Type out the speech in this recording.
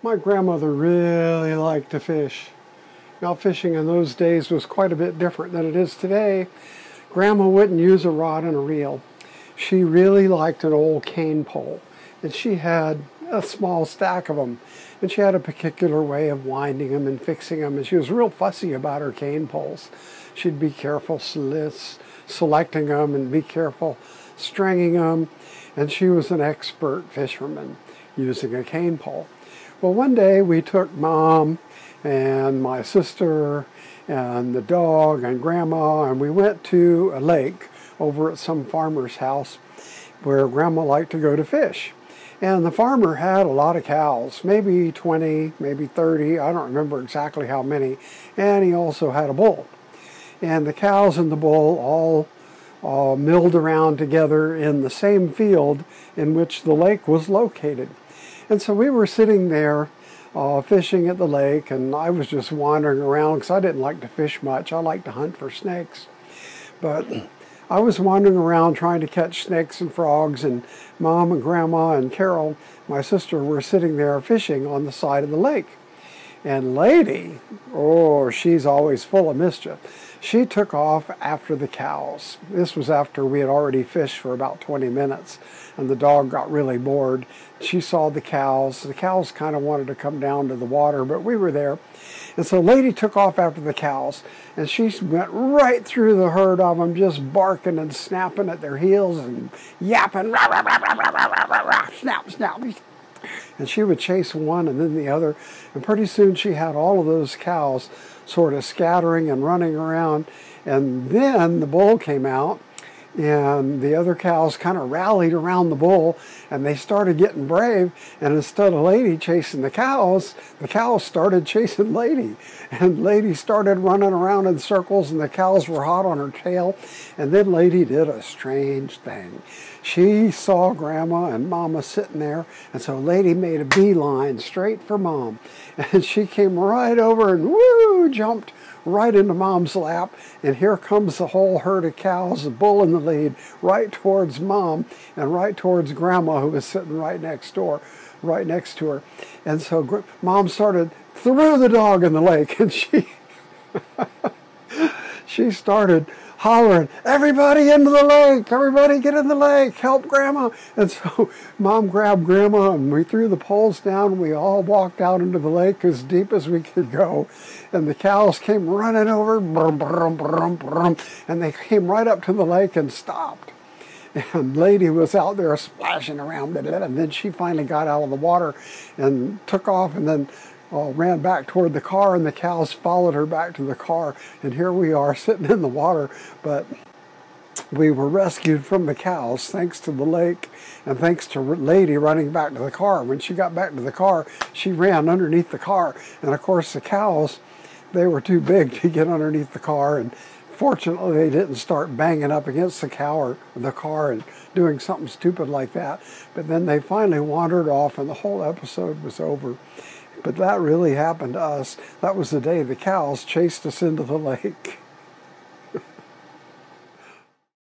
My grandmother really liked to fish. Now, fishing in those days was quite a bit different than it is today. Grandma wouldn't use a rod and a reel. She really liked an old cane pole, and she had a small stack of them, and she had a particular way of winding them and fixing them, and she was real fussy about her cane poles. She'd be careful selecting them and be careful stringing them, and she was an expert fisherman using a cane pole. Well, one day we took Mom and my sister and the dog and Grandma, and we went to a lake over at some farmer's house where Grandma liked to go to fish. And the farmer had a lot of cows, maybe 20, maybe 30, I don't remember exactly how many, and he also had a bull. And the cows and the bull all milled around together in the same field in which the lake was located. And so we were sitting there fishing at the lake, and I was just wandering around because I didn't like to fish much. I like to hunt for snakes. But I was wandering around trying to catch snakes and frogs, and Mom and Grandma and Carol, my sister, were sitting there fishing on the side of the lake. And Lady, oh, she's always full of mischief. She took off after the cows. This was after we had already fished for about 20 minutes, and the dog got really bored. She saw the cows. The cows kind of wanted to come down to the water, but we were there. And so Lady took off after the cows, and she went right through the herd of them, just barking and snapping at their heels and yapping, rah, rah, rah, rah, rah, rah, rah, rah, snap, snap. And she would chase one and then the other, and pretty soon she had all of those cows sort of scattering and running around. And then the bull came out, and the other cows kind of rallied around the bull, and they started getting brave. And instead of Lady chasing the cows started chasing Lady. And Lady started running around in circles, and the cows were hot on her tail. And then Lady did a strange thing. She saw Grandma and Mama sitting there, and so Lady made a beeline straight for Mom. And she came right over and woo, jumped right into Mom's lap, and here comes the whole herd of cows, the bull in the lead, right towards Mom and right towards Grandma, who was sitting right next to her. And so Mom threw the dog in the lake, and she started hollering, "Everybody into the lake! Everybody get in the lake! Help Grandma!" And so Mom grabbed Grandma, and we threw the poles down. We all walked out into the lake as deep as we could go. And the cows came running over, brum, brum, brum, brum, and they came right up to the lake and stopped. And Lady was out there splashing around, and then she finally got out of the water and took off, and then ran back toward the car, and the cows followed her back to the car. And here we are sitting in the water, but we were rescued from the cows thanks to the lake and thanks to Lady running back to the car. When she got back to the car, she ran underneath the car, and of course the cows, they were too big to get underneath the car, and fortunately they didn't start banging up against the car and doing something stupid like that. But then they finally wandered off, and the whole episode was over. But that really happened to us. That was the day the cows chased us into the lake.